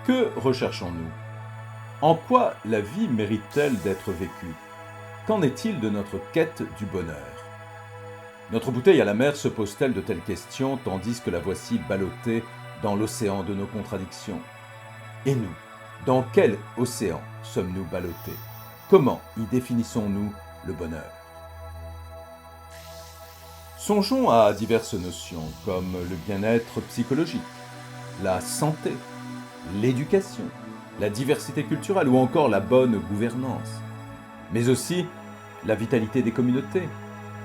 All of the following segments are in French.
Que recherchons-nous? En quoi la vie mérite-t-elle d'être vécue? Qu'en est-il de notre quête du bonheur? Notre bouteille à la mer se pose-t-elle de telles questions tandis que la voici ballottée dans l'océan de nos contradictions? Et nous, dans quel océan sommes-nous ballottés? Comment y définissons-nous le bonheur? Songeons à diverses notions comme le bien-être psychologique, la santé, l'éducation, la diversité culturelle ou encore la bonne gouvernance, mais aussi la vitalité des communautés,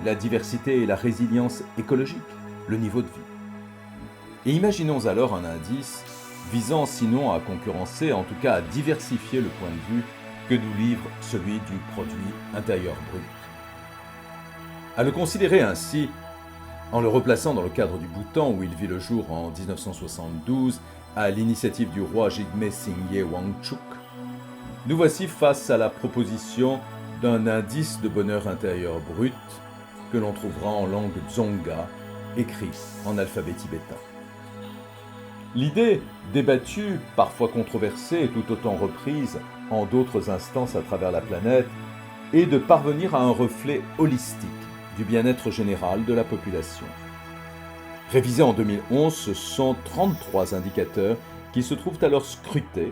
la diversité et la résilience écologique, le niveau de vie. Et imaginons alors un indice visant sinon à concurrencer, en tout cas à diversifier le point de vue que nous livre celui du produit intérieur brut. À le considérer ainsi, en le replaçant dans le cadre du Bhoutan où il vit le jour en 1972 à l'initiative du roi Jigme Singye Wangchuk, nous voici face à la proposition d'un indice de bonheur intérieur brut que l'on trouvera en langue dzonga, écrit en alphabet tibétain. L'idée, débattue, parfois controversée et tout autant reprise en d'autres instances à travers la planète, est de parvenir à un reflet holistique du bien-être général de la population. Révisé en 2011, ce sont 33 indicateurs qui se trouvent alors scrutés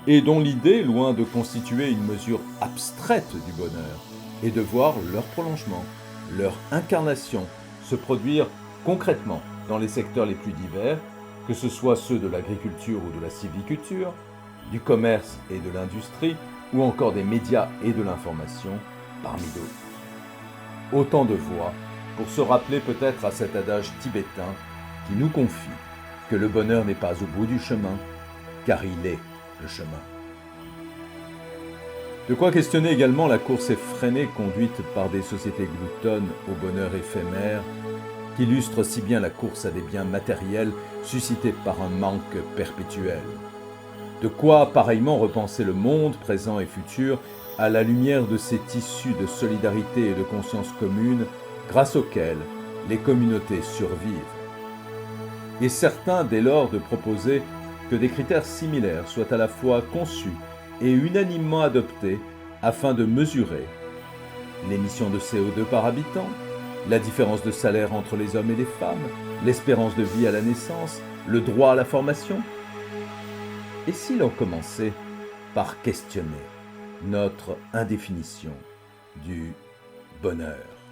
et dont l'idée, loin de constituer une mesure abstraite du bonheur, est de voir leur prolongement, leur incarnation se produire concrètement dans les secteurs les plus divers, que ce soit ceux de l'agriculture ou de la sylviculture, du commerce et de l'industrie, ou encore des médias et de l'information, parmi d'autres. Autant de voix pour se rappeler peut-être à cet adage tibétain qui nous confie que le bonheur n'est pas au bout du chemin, car il est le chemin. De quoi questionner également la course effrénée conduite par des sociétés gloutonnes au bonheur éphémère, qui illustre si bien la course à des biens matériels suscités par un manque perpétuel. De quoi pareillement repenser le monde, présent et futur, à la lumière de ces tissus de solidarité et de conscience commune, grâce auxquels les communautés survivent. Et certains dès lors de proposer que des critères similaires soient à la fois conçus et unanimement adoptés afin de mesurer l'émission de CO2 par habitant, la différence de salaire entre les hommes et les femmes, l'espérance de vie à la naissance, le droit à la formation. Et si l'on commençait par questionner notre indéfinition du bonheur?